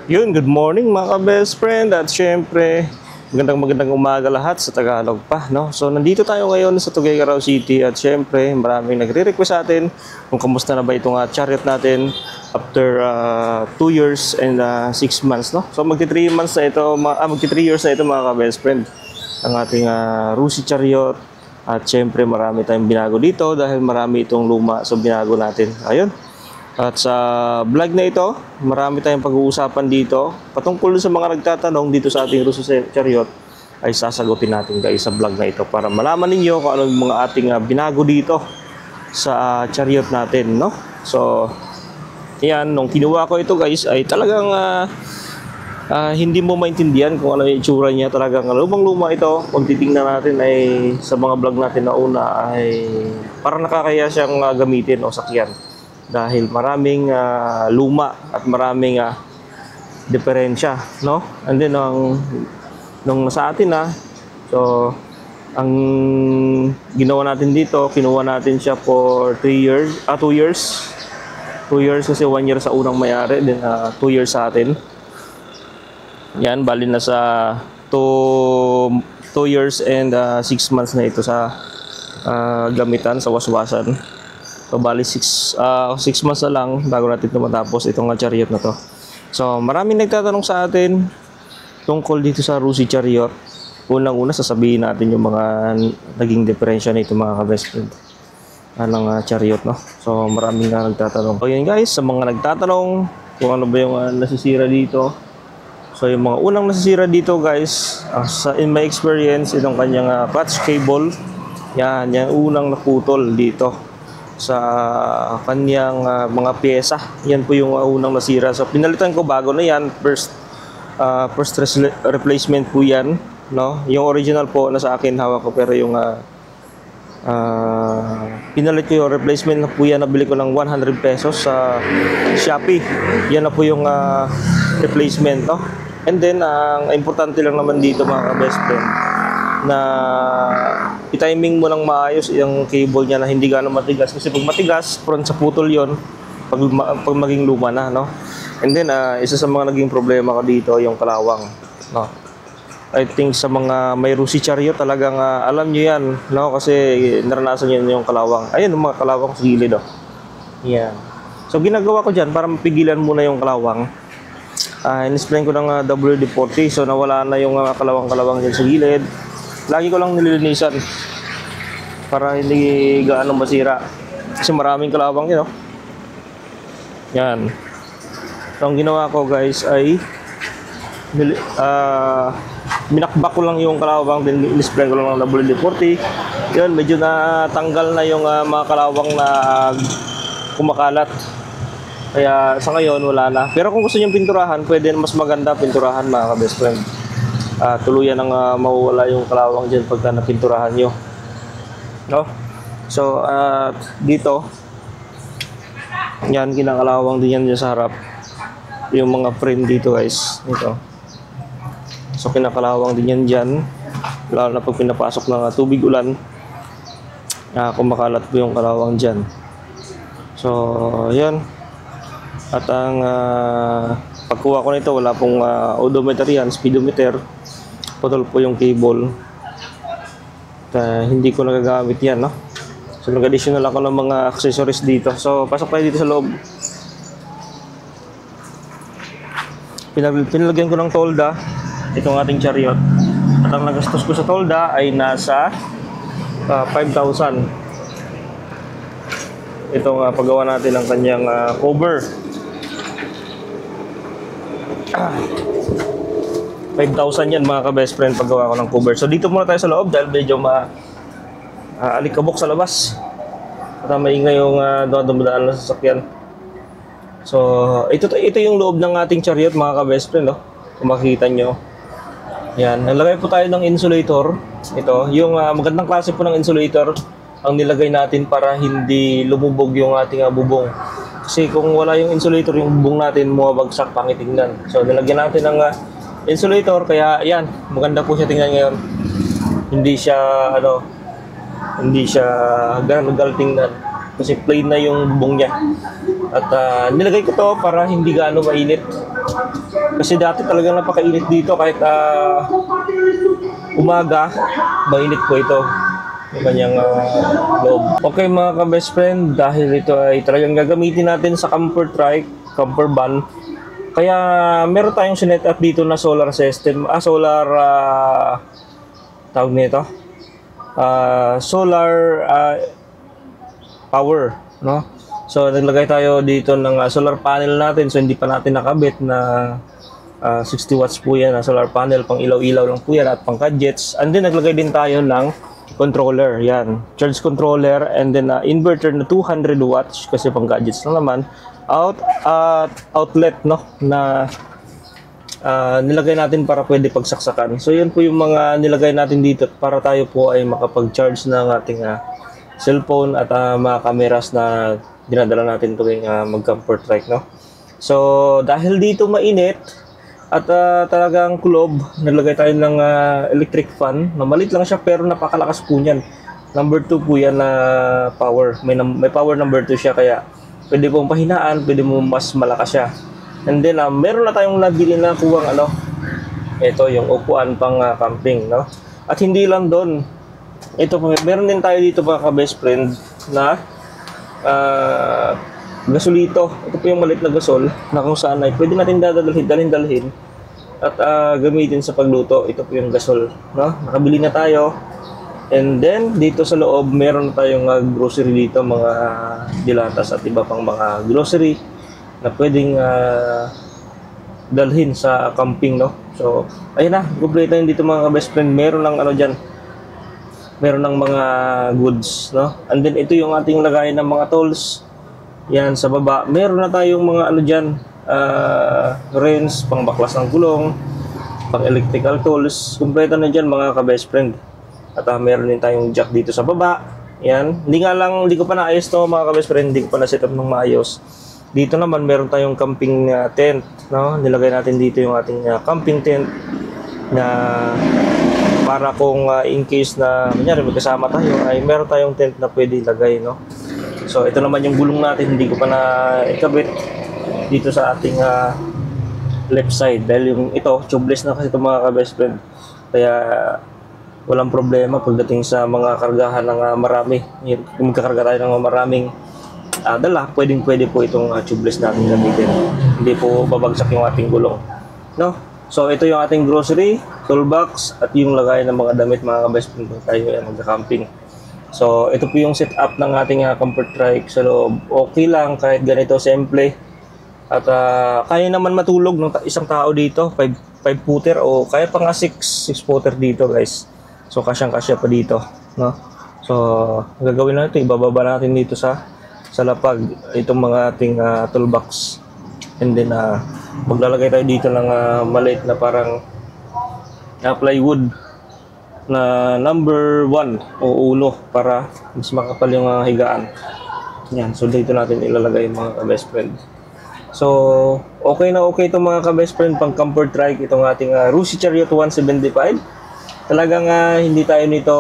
Yun, good morning mga ka-best friend at syempre magandang umaga lahat sa Tagalog pa, no? So nandito tayo ngayon sa Tuguegarao City at syempre maraming nagre-request sa atin kung kamusta na ba itong chariot natin after 2 years and 6 months, no? So magti 3 months na ito, magti 3 years na ito mga ka-best friend ang ating Rusi chariot at syempre marami tayong binago dito dahil marami itong luma, so binago natin. Ayun. At sa vlog na ito, marami tayong pag-uusapan dito patungkol sa mga nagtatanong dito sa ating Rusi chariot ay sasagutin natin guys sa vlog na ito para malaman ninyo kung ano yung mga ating binago dito sa chariot natin, no? So, yan, nung kinuha ko ito guys ay talagang hindi mo maintindihan kung ano yung itsura niya. Talagang lumang-luma ito. Kung titingnan natin ay sa mga vlog natin na una ay parang nakakaya siyang gamitin o sakyan. Dahil maraming luma at maraming diferensya, no? And then nung sa atin so ang ginawa natin dito, kinuha natin siya for 2 years. 2 years kasi 1 year sa unang may-ari, then 2 years sa atin. Yan, bali na sa 2 years and 6 months na ito sa gamitan, sa waswasan. So bali 6 months na lang bago natin matapos itong chariot na to. So maraming nagtatanong sa atin tungkol dito sa Rusi chariot. Unang-una sasabihin natin yung mga naging diferensya nito mga ka-best friend ng chariot, no? So maraming nga nagtatanong. So yun guys, sa mga nagtatanong kung ano ba yung nasisira dito. So yung mga unang nasisira dito guys, in my experience, itong kanyang clutch cable. Yan, yung unang naputol dito sa kanyang mga pyesa. Yan po yung unang nasira. So pinalitan ko bago na yan. First replacement po yan, no? Yung original po na sa akin hawak ko, pero yung pinalit ko yung replacement na po yan, nabili ko ng 100 pesos sa Shopee. Yan na po yung replacement, no? And then ang importante lang naman dito mga ka-best friend na i-timing mo ng maayos yung cable niya na hindi gano'ng matigas, kasi pag matigas, prone sa putol yon pag maging luma na, no? And then isa sa mga naging problema ko dito yung kalawang, no? I think sa mga may Rusi chariot talagang alam nyo yan, no? Kasi naranasan nyo yung kalawang. Ayun, yung mga kalawang sa gilid, oh. Yan. So ginagawa ko dyan para mapigilan muna yung kalawang, in-sprain ko ng WD-40, so nawala na yung kalawang-kalawang dyan sa gilid. Lagi ko lang nililinisan para hindi gaano masira kasi maraming kalawang yun, no? Yan. So ang ginawa ko guys ay binakbak ko lang yung kalawang, din in-spray ko lang ng WD-40. Yun, medyo natanggal na yung mga kalawang na kumakalat. Kaya sa ngayon wala na. Pero kung gusto niyo pinturahan, pwede mas maganda pinturahan mga ka-best friend. Tuluyan ang mawawala yung kalawang dyan pagka napinturahan nyo, no? So dito yan, kinakalawang din yan dyan sa harap, yung mga frame dito guys, ito. So kinakalawang din yan dyan, lalo na pag pinapasok ng tubig ulan, kumakalat po yung kalawang dyan. So yan. At ang pagkuha ko nito, wala pong odometer yan, speedometer. Putol po yung cable. At hindi ko nagagamit yan, no? So nag-additional ako ng mga accessories dito. So pasok tayo dito sa loob. Pinalagyan ko ng tolda itong ating chariot. At ang nagastos ko sa tolda ay nasa 5,000. Itong paggawa natin ng kanyang cover. 5,000 yan mga ka-best friend paggawa ko ng cover. So dito muna tayo sa loob dahil medyo alikabok sa labas at maingay yung dumadaan na sasakyan. So ito yung loob ng ating chariot mga ka-best friend, no? Kung makikita nyo, yan, nalagay po tayo ng insulator. Ito yung magandang klase po ng insulator ang nilagay natin para hindi lumubog yung ating bubong. Kasi kung wala yung insulator, yung bubong natin bumabagsak, pangit tingnan. So nilagyan natin ng insulator, kaya yan, maganda po siya tingnan ngayon. Hindi siya gagal tingnan kasi plain na yung bubong niya. At nilagay ko to para hindi gaano mainit. Kasi dati talagang napakainit dito kahit umaga, mainit po ito yung kanyang loob. Okay mga ka-best friend, dahil ito ay talagang gagamitin natin sa camper trike, camper van, kaya meron tayong sinet up dito na solar system, tawag nito, solar power, no? So naglagay tayo dito ng solar panel natin, so hindi pa natin nakabit na 60 watts po yan na solar panel, pang ilaw-ilaw lang po yan at pang gadgets. And then naglagay din tayo ng controller, yan, charge controller, and then inverter na 200 watts kasi pang gadgets lang naman, outlet, no, na nilagay natin para pwede pagsaksakan. So yun po yung mga nilagay natin dito para tayo po ay makapag-charge ng ating cellphone at mga cameras na dinadala natin tuwing mag-camper trike, no. So dahil dito mainit at talagang kulob, naglagay tayo ng electric fan na maliit lang siya pero napakalakas po niyan. Number 2 po yan na power. May power number 2 siya, kaya pwede pong pahinaan, pwede mo mas malakas siya. And then meron na tayong nabili na kuwang ito yung upuan pang camping, no. At hindi lang doon, ito po, meron din tayo dito mga ka-best friend na gasolito. Ito po yung maliit na gasol na kung saan ay pwede natin dalhin at gamitin sa pagluto. Ito po yung gasol, no? Nakabili na tayo. And then dito sa loob meron na tayong grocery dito, mga dilatas at iba pang mga grocery na pwedeng dalhin sa camping, no. So ayun na, kompleto yun dito mga ka-best friend. Meron lang dyan, meron ng mga goods, no. And then ito yung ating lagayan ng mga tools. Yan sa baba, meron na tayong mga dyan, wrench, pang baklas ng gulong, pang electrical tools. Kumpleto na dyan mga ka-best friend. At meron din tayong jack dito sa baba. Yan, hindi ko pa naayos to mga ka-best friend, hindi ko pa na-set up ng maayos. Dito naman meron tayong camping tent, no. Nilagay natin dito yung ating camping tent na para kung in case na kunyari magkasama tayo ay meron tayong tent na pwede ilagay, no. So ito naman yung gulong natin, hindi ko pa na ikabit dito sa ating left side dahil yung ito tubeless na kasi ito mga ka-best friend, kaya walang problema pagdating sa mga kargahan ng marami. Kung magkakarga tayo ng maraming dala, pwede po itong tubeless natin gamitin, hindi po babagsak yung ating gulong, no. So ito yung ating grocery, toolbox, at yung lagay ng mga damit mga ka-best friend tayo magka-camping. So ito po yung setup ng ating camper trike sa loob. Okay lang kahit ganito simple. At kaya naman matulog ng isang tao dito, 5 footer o kaya pa nga 6 footer dito guys. So kasyang-kasya pa dito, no. So gagawin natin, ibababa natin dito sa lapag itong mga ating toolbox. And then maglalagay tayo dito ng maliit na parang plywood na number 1 o uno para mas makapal yung higaan. Yan, so dito natin ilalagay mga ka-best friend. So okay na okay itong mga ka-best friend pang camper trike, itong ating Rusi Chariot 175. Talagang hindi tayo nito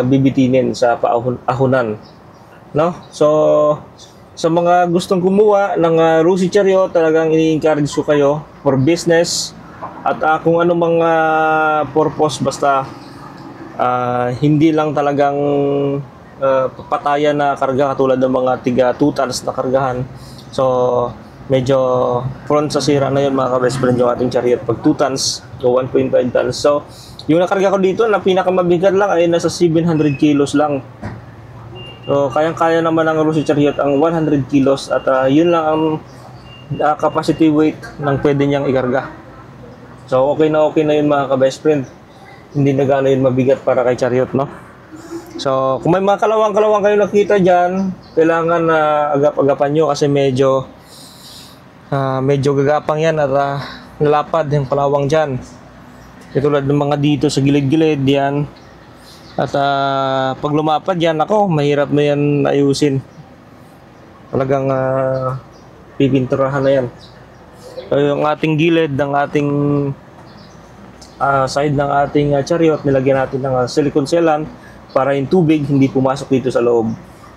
bibitinin sa paahunan, no. So sa mga gustong kumuha ng Rusi Chariot, talagang ini-encourage ko kayo for business at kung ano mga purpose, basta hindi lang talagang patayan na karga katulad ng mga tiga 2 tons na kargahan. So medyo prone sa sira na yun mga ka-best friend yung ating chariot pag 2 tons o 1.5 tons. So yung nakarga ko dito na pinakamabigat lang ay nasa 700 kilos lang. So kayang-kaya naman ng Rusi Chariot ang 100 kilos at yun lang ang capacity weight ng pwede niyang ikarga. So okay na yun mga ka-best friend. Hindi na gano'n yun mabigat para kay Chariot, no. So kung may mga kalawang kayo nakita dyan, kailangan agap-agapan nyo kasi medyo gagapang yan at nalapad yung kalawang dyan. Katulad ng mga dito sa gilid-gilid yan. At pag lumapad yan, ako, mahirap na yan ayusin. Talagang pipinturahan na yan. So, yung ating gilid ng ating side ng ating chariot, nilagyan natin ng silicone sealant para yung tubig hindi pumasok dito sa loob.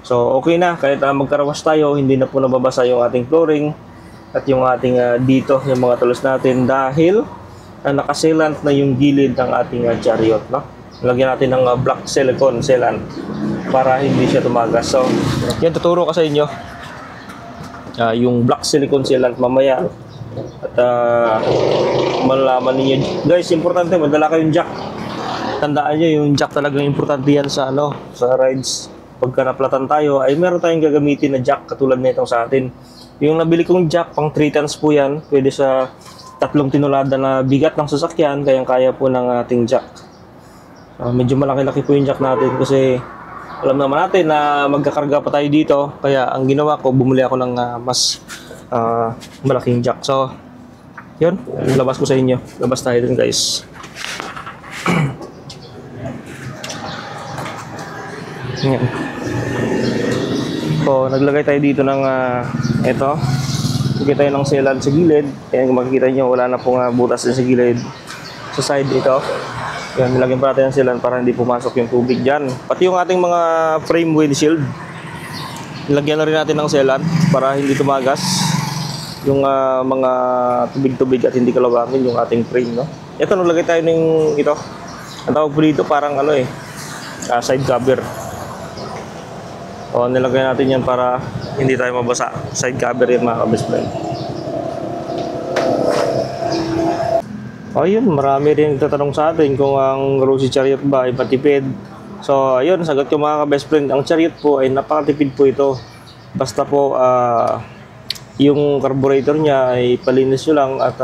So okay na, kahit magkarawas tayo, hindi na po nababasa yung ating flooring. at yung ating dito, yung mga tulos natin dahil nakasealant na yung gilid ng ating chariot, no? Lagyan natin ng black silicone sealant para hindi siya tumagas. So, yan tuturo ko sa inyo. Yung black silicone sealant mamaya. At malalaman niyo. Guys, importante madala kayong jack. Tandaan niyo yung jack talagang importante yan sa sa rides. Pagka naplatan tayo ay meron tayong gagamitin na jack katulad nitong sa atin. Yung nabili kong jack pang 3 tons po yan. Pwede sa 3 tinulada na bigat ng sasakyan, kayang-kaya po ng ating jack. Medyo malaki-laki po yung jack natin kasi alam naman natin na magkakarga pa tayo dito. Kaya ang ginawa ko, bumili ako ng mas malaking jack. So, yun, labas ko sa inyo. Labas tayo dun, guys. Yan. So, naglagay tayo dito ng ito. Lagay tayo ng sealant sa gilid. Kaya kung makikita nyo, wala na pong butas din sa gilid. Sa side ito. Yan, nilagyan pa natin ng sealant para hindi pumasok yung tubig dyan. Pati yung ating mga frame windshield, nilagyan na rin natin ng sealant para hindi tumagas yung mga tubig-tubig at hindi kalawangin yung ating frame, no? Ito, naglagay tayo ng ito. Ang tawag po dito parang side cover. O, nilagay natin yan para hindi tayo mabasa. Side cover yan, mga ka-best friend. Ayun, marami rin nagtatanong sa atin kung ang Rosy Chariot ba ay patipid. So, ayun, sagot ko mga ka-best friend. Ang Chariot po ay napakatipid po ito. Basta po, yung carburetor niya ay palinis nyo lang at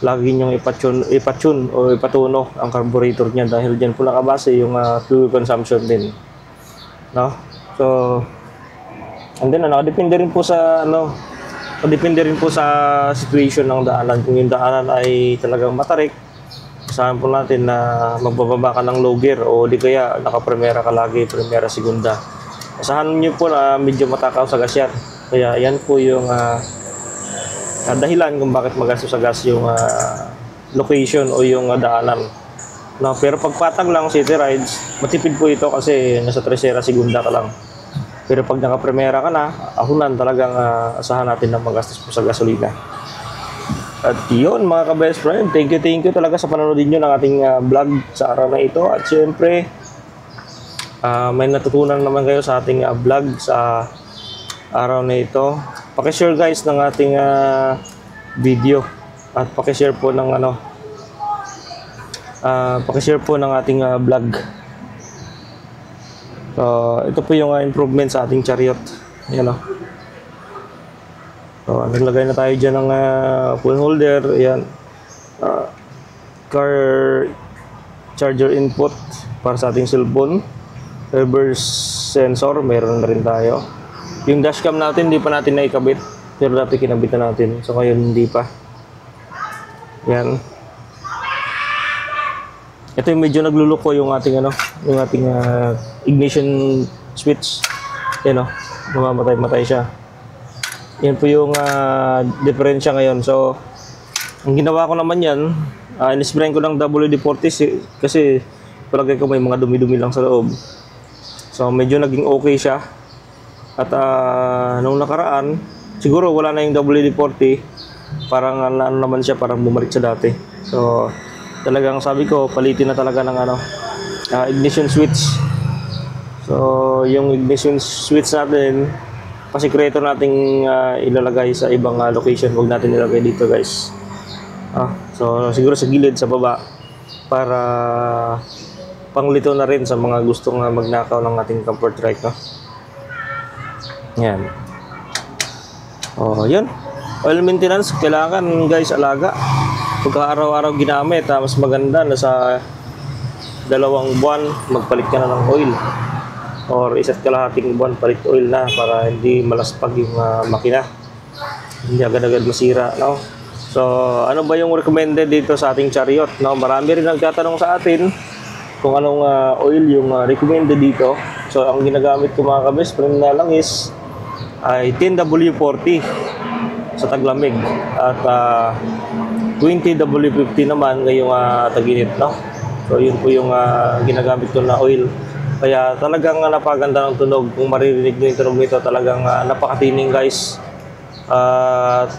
lagi nyong ipatune o ipatuno ang carburetor niya dahil dyan po nakabase yung fuel consumption din. No? So, and then depende rin po sa depende rin po sa situation ng daanan. Kung yung daanan ay talagang matarik, asahan po natin na magbababa ka ng low gear o di kaya naka-primera ka lagi, primera, segunda. Asahan nyo po na medyo matakaw sa gas yan. Kaya yan po yung dahilan kung bakit magastos sa gas yung location o yung daanan. No, pero pag patag lang city rides, matipid po ito kasi nasa tercera, segunda ka lang. Pero pag naka-primera ka na, ahunan talagang asahan natin na magastos po sa gasolina. At yun mga ka-best friend, thank you talaga sa panonood niyo ng ating vlog sa araw na ito. At syempre, may natutunan naman kayo sa ating vlog sa araw na ito. Paki-share guys ng ating video at paki-share po ng paki-share po ng ating vlog. So, ito po yung improvement sa ating Chariot. Ayan o. So, naglagay na tayo dyan ng phone holder. Ayan. Car charger input para sa ating cellphone. Reverse sensor, meron na rin tayo. Yung dashcam natin, hindi pa natin naikabit. Pero dati kinabit na natin. So, ngayon hindi pa. Ayan. Ito yung medyo nagluluko yung ating yung ating ignition switch. Yan mamamatay siya. Yan po yung diferensya ngayon. So, ang ginawa ko naman yan, inisprayan ko ng WD-40 kasi palagay ko may mga dumi-dumi lang sa loob. So, medyo naging okay siya. At nung nakaraan, siguro wala na yung WD-40. Parang naman siya, parang bumalik sa dati. So, talagang sabi ko, palitin na talaga ng ignition switch. So, yung ignition switch natin, pasikreto nating ilalagay sa ibang location. Huwag natin ilagay dito guys. So, siguro sa gilid, sa baba, para panglito na rin sa mga gustong magnakaw ng ating comfort ride, no? Yan. Yun. Oil maintenance, kailangan guys alaga. Pagka araw-araw ginamit, mas maganda na sa 2 buwan magpalit ka na ng oil. Or isa't kalahating buwan palit oil na para hindi malaspag yung makina. Hindi agad-agad masira, no? So, ano ba yung recommended dito sa ating Chariot, no? Marami rin nagtatanong sa atin kung anong oil yung recommended dito. So, ang ginagamit ko mga ka-best friend na lang is ay 10W40 sa taglamig at 20W50 naman ngayong tag-init, no? So, yun po yung ginagamit ko na oil. Kaya talagang napaganda ng tunog. Kung maririnig nyo yung tunog nito, talagang napakatining guys. At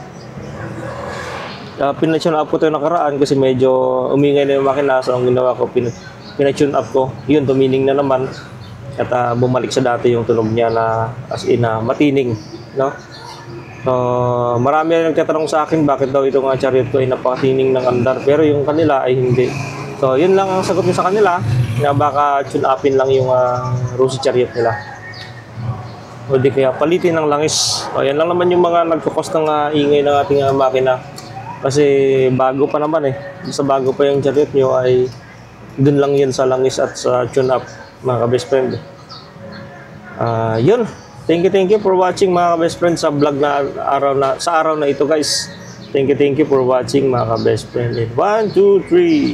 pinatune up ko ito nakaraan kasi medyo umingay na yung makina. So ang ginawa ko, pinatune up ko. Yun, tumining na naman. At bumalik sa dati yung tunog niya na as in matining. No? So, marami na nagtatanong sa akin bakit daw itong chariot ko ay napakatining ng andar. Pero yung kanila ay hindi. So, yun lang ang sagot ko sa kanila. Na baka tune upin lang yung Rosy chariot nila. O di kaya palitin ng langis. O, yan lang naman yung mga nagkukos ng ingay ng ating makina. Kasi bago pa naman eh. Sa bago pa yung chariot nyo ay dun lang yan sa langis at sa tune up, mga ka-best friend. Yun. Thank you for watching mga ka-best friend sa vlog na araw na ito guys. Thank you for watching mga ka-best friend. 1, 2, 3.